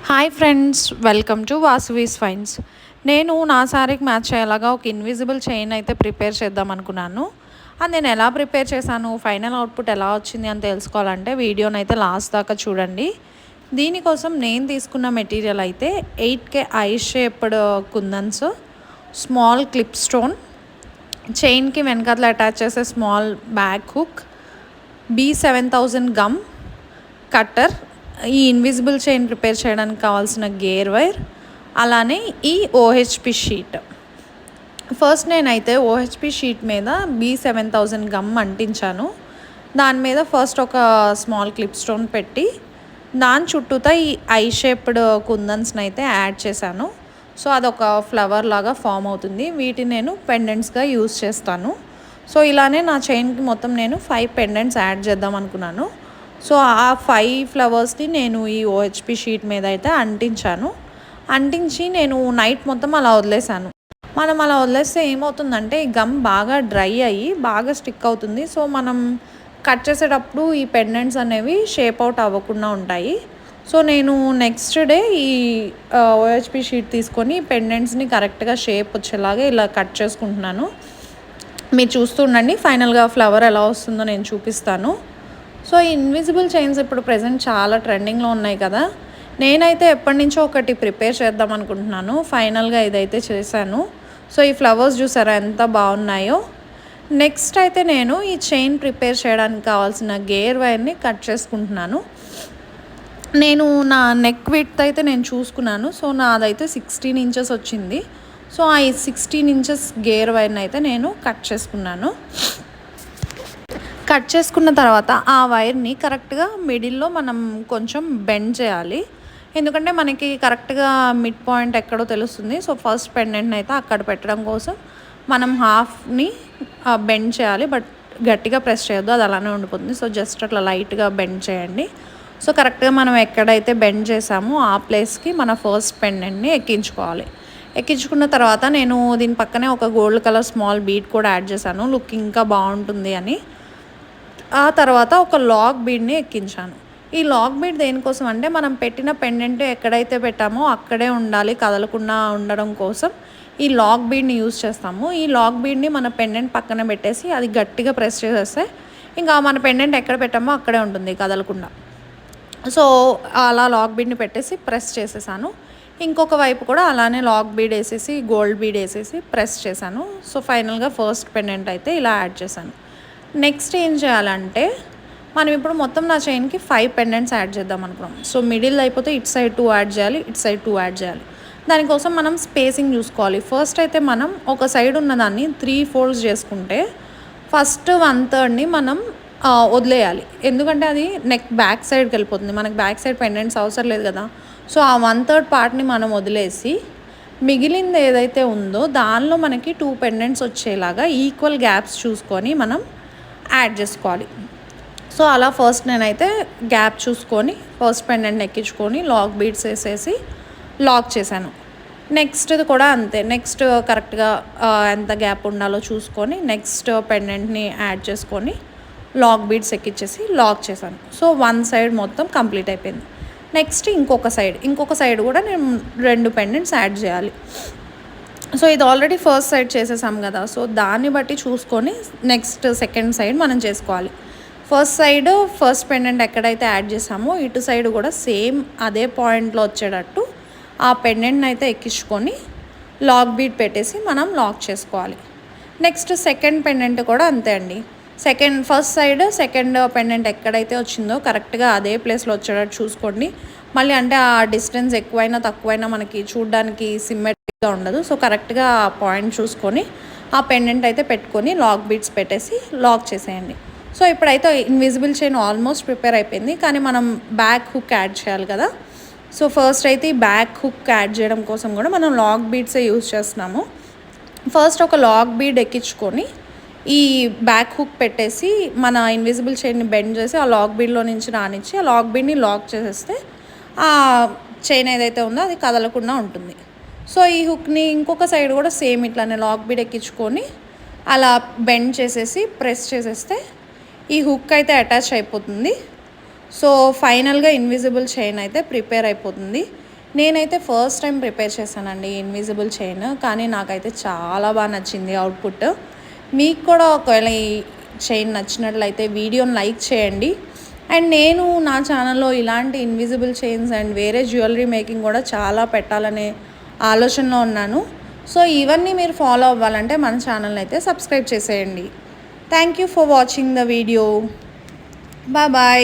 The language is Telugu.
Hi friends, welcome to Vasavi's fines. నేను నా శారీకి మ్యాచ్ అయ్యేలాగా ఒక ఇన్విజిబుల్ చైన్ అయితే ప్రిపేర్ చేద్దాం అనుకున్నాను. అది నేను ఎలా ప్రిపేర్ చేశాను, ఫైనల్ అవుట్పుట్ ఎలా వచ్చింది అని తెలుసుకోవాలంటే వీడియోని అయితే లాస్ట్ దాకా చూడండి. దీనికోసం నేను తీసుకున్న మెటీరియల్ అయితే 8K eye shaped kundans, small clip stone, చైన్కి వెనకాల అటాచ్ చేసే small back hook, B7000 gum cutter, ఈ ఇన్విజిబుల్ చైన్ ప్రిపేర్ చేయడానికి కావాల్సిన గేర్ వైర్, అలానే ఈ ఓహెచ్పి షీట్. ఫస్ట్ నేనైతే ఓహెచ్పి షీట్ మీద B7000 గమ్ అంటించాను. దాని మీద ఫస్ట్ ఒక స్మాల్ క్లిప్ స్టోన్ పెట్టి దాని చుట్టూతా ఈ ఐ షేప్డ్ కుందన్స్ని అయితే యాడ్ చేశాను. సో అదొక ఫ్లవర్ లాగా ఫామ్ అవుతుంది. వీటిని నేను పెండెంట్స్గా యూజ్ చేస్తాను. సో ఇలానే నా చైన్కి మొత్తం నేను 5 పెండెంట్స్ యాడ్ చేద్దాం అనుకున్నాను. సో ఆ 5 ఫ్లవర్స్ని నేను ఈ ఓహెచ్పి షీట్ మీద అయితే అంటించి నేను నైట్ మొత్తం అలా వదిలేసాను. మనం అలా వదిలేస్తే ఏమవుతుందంటే ఈ గమ్ బాగా డ్రై అయ్యి బాగా స్టిక్ అవుతుంది. సో మనం కట్ చేసేటప్పుడు ఈ పెండెంట్స్ అనేవి షేప్ అవుట్ అవ్వకుండా ఉంటాయి. సో నేను నెక్స్ట్ డే ఈ ఓహెచ్పి షీట్ తీసుకొని పెండెంట్స్ని కరెక్ట్గా షేప్ వచ్చేలాగా ఇలా కట్ చేసుకుంటున్నాను. మీరు చూస్తుండండి, ఫైనల్గా ఫ్లవర్ ఎలా వస్తుందో నేను చూపిస్తాను. సో ఈ ఇన్విజిబుల్ చైన్స్ ఇప్పుడు ప్రెజెంట్ చాలా ట్రెండింగ్లో ఉన్నాయి కదా. నేనైతే ఎప్పటి నుంచో ఒకటి ప్రిపేర్ చేద్దాం అనుకుంటున్నాను. ఫైనల్గా ఇదైతే చేశాను. సో ఈ ఫ్లవర్స్ చూసారా ఎంత బాగున్నాయో. నెక్స్ట్ అయితే నేను ఈ చైన్ ప్రిపేర్ చేయడానికి కావాల్సిన గేర్ వైర్ని కట్ చేసుకుంటున్నాను. నేను నా నెక్ విడ్త్ అయితే నేను చూసుకున్నాను. సో నాదైతే 16 ఇంచెస్ వచ్చింది. సో ఆ 16 ఇంచెస్ గేర్ వైర్ని అయితే నేను కట్ చేసుకున్నాను. కట్ చేసుకున్న తర్వాత ఆ వైర్ని కరెక్ట్గా మిడిల్లో మనం కొంచెం బెండ్ చేయాలి. ఎందుకంటే మనకి కరెక్ట్గా మిడ్ పాయింట్ ఎక్కడో తెలుస్తుంది. సో ఫస్ట్ పెండెంట్ని అయితే అక్కడ పెట్టడం కోసం మనం హాఫ్ని బెండ్ చేయాలి. బట్ గట్టిగా ప్రెస్ చేయొద్దు, అది అలానే ఉండిపోతుంది. సో జస్ట్ అట్లా లైట్గా బెండ్ చేయండి. సో కరెక్ట్గా మనం ఎక్కడైతే బెండ్ చేసామో ఆ ప్లేస్కి మన ఫస్ట్ పెండెంట్ని ఎక్కించుకోవాలి. ఎక్కించుకున్న తర్వాత నేను దీని పక్కనే ఒక గోల్డ్ కలర్ స్మాల్ బీడ్ కూడా యాడ్ చేశాను, లుక్ ఇంకా బాగుంటుంది అని. ఆ తర్వాత ఒక లాక్ బీడ్ని ఎక్కించాను. ఈ లాక్ బీడ్ దేనికోసం అంటే మనం పెట్టిన పెండెంట్ ఎక్కడైతే పెట్టామో అక్కడే ఉండాలి, కదలకుండా ఉండడం కోసం ఈ లాక్ బీడ్ని యూజ్ చేస్తాము. ఈ లాక్ బీడ్ని మన పెండెంట్ పక్కన పెట్టేసి అది గట్టిగా ప్రెస్ చేసేస్తే ఇంకా మన పెండెంట్ ఎక్కడ పెట్టామో అక్కడే ఉంటుంది కదలకుండా. సో అలా లాక్ బీడ్ని పెట్టేసి ప్రెస్ చేసేసాను. ఇంకొక వైపు కూడా అలానే లాక్ బీడ్ వేసేసి గోల్డ్ బీడ్ వేసేసి ప్రెస్ చేశాను. సో ఫైనల్గా ఫస్ట్ పెండెంట్ అయితే ఇలా యాడ్ చేశాను. నెక్స్ట్ ఏం చేయాలంటే మనం ఇప్పుడు మొత్తం నా చైన్కి 5 పెండెంట్స్ యాడ్ చేద్దాం అనుకున్నాం. సో మిడిల్ అయిపోతే ఇటు సైడ్ 2 యాడ్ చేయాలి, ఇటు సైడ్ 2 యాడ్ చేయాలి. దానికోసం మనం స్పేసింగ్ చూసుకోవాలి. ఫస్ట్ అయితే మనం ఒక సైడ్ ఉన్నదాన్ని 3 ఫోల్డ్స్ చేసుకుంటే ఫస్ట్ 1/3ని మనం వదిలేయాలి. ఎందుకంటే అది నెక్ బ్యాక్ సైడ్కి వెళ్ళిపోతుంది. మనకి బ్యాక్ సైడ్ పెండెంట్స్ అవసరం లేదు కదా. సో ఆ 1/3 పార్ట్ని మనం వదిలేసి మిగిలింది ఏదైతే ఉందో దానిలో మనకి 2 పెండెంట్స్ వచ్చేలాగా ఈక్వల్ గ్యాప్స్ చూసుకొని మనం యాడ్ చేసుకోవాలి. సో అలా ఫస్ట్ నేనైతే గ్యాప్ చూసుకొని ఫస్ట్ పెండెంట్ని ఎక్కించుకొని లాక్ బీడ్స్ వేసేసి లాక్ చేశాను. నెక్స్ట్ది కూడా అంతే. నెక్స్ట్ కరెక్ట్గా ఎంత గ్యాప్ ఉండాలో చూసుకొని నెక్స్ట్ పెండెంట్ని యాడ్ చేసుకొని లాక్ బీడ్స్ ఎక్కించేసి లాక్ చేశాను. సో 1 సైడ్ మొత్తం కంప్లీట్ అయిపోయింది. నెక్స్ట్ ఇంకొక సైడ్ కూడా నేను 2 పెండెంట్స్ యాడ్ చేయాలి. సో ఇది ఆల్రెడీ ఫస్ట్ సైడ్ చేసేసాం కదా. సో దాన్ని బట్టి చూసుకొని నెక్స్ట్ సెకండ్ సైడ్ మనం చేసుకోవాలి. ఫస్ట్ పెండెంట్ ఎక్కడైతే యాడ్ చేసామో ఇటు సైడ్ కూడా సేమ్ అదే పాయింట్లో వచ్చేటట్టు ఆ పెండెంట్ని అయితే ఎక్కించుకొని లాక్ బీడ్ పెట్టేసి మనం లాక్ చేసుకోవాలి. నెక్స్ట్ సెకండ్ పెండెంట్ కూడా అంతే అండి. ఫస్ట్ సైడ్ సెకండ్ పెండెంట్ ఎక్కడైతే వచ్చిందో కరెక్ట్గా అదే ప్లేస్లో వచ్చేటట్టు చూసుకోండి. మళ్ళీ అంటే ఆ డిస్టెన్స్ ఎక్కువైనా తక్కువైనా మనకి చూడడానికి సిమ్మెట్రిక్గా ఉండదు. సో కరెక్ట్గా ఆ పాయింట్ చూసుకొని ఆ పెండెంట్ అయితే పెట్టుకొని లాక్ బీడ్స్ పెట్టేసి లాక్ చేసేయండి. సో ఇప్పుడైతే ఇన్విజిబుల్ చైన్ ఆల్మోస్ట్ ప్రిపేర్ అయిపోయింది. కానీ మనం బ్యాక్ హుక్ యాడ్ చేయాలి కదా. సో ఫస్ట్ అయితే ఈ బ్యాక్ హుక్ యాడ్ చేయడం కోసం కూడా మనం లాక్ బీడ్సే యూజ్ చేస్తున్నాము. ఫస్ట్ ఒక లాక్ బీడ్ ఎక్కించుకొని ఈ బ్యాక్ హుక్ పెట్టేసి మన ఇన్విజిబుల్ చైన్ని బెండ్ చేసి ఆ లాక్ బీడ్లో నుంచి రానిచ్చి ఆ లాక్ బీడ్ని లాక్ చేసేస్తే ఆ చైన్ ఏదైతే ఉందో అది కదలకుండా ఉంటుంది. సో ఈ హుక్ని ఇంకొక సైడ్ కూడా సేమ్ ఇట్లానే లాక్ బీడ్ ఎక్కించుకొని అలా బెండ్ చేసేసి ప్రెస్ చేసేస్తే ఈ హుక్ అయితే అటాచ్ అయిపోతుంది. సో ఫైనల్గా ఇన్విజిబుల్ చైన్ అయితే ప్రిపేర్ అయిపోతుంది. నేనైతే ఫస్ట్ టైం ప్రిపేర్ చేశానండి ఇన్విజిబుల్ చైన్, కానీ నాకైతే చాలా బాగా నచ్చింది అవుట్పుట్. మీకు కూడా ఒకవేళ ఈ చైన్ నచ్చినట్లయితే వీడియోని లైక్ చేయండి. అండ్ నేను నా ఛానల్లో ఇలాంటి ఇన్విజిబుల్ చైన్స్ అండ్ వేరే జ్యువెలరీ మేకింగ్ కూడా చాలా పెట్టాలనే ఆలోచనలో ఉన్నాను. సో ఇవన్నీ మీరు ఫాలో అవ్వాలంటే మన ఛానల్ని అయితే సబ్స్క్రైబ్ చేసేయండి. Thank you for watching the video. Bye bye.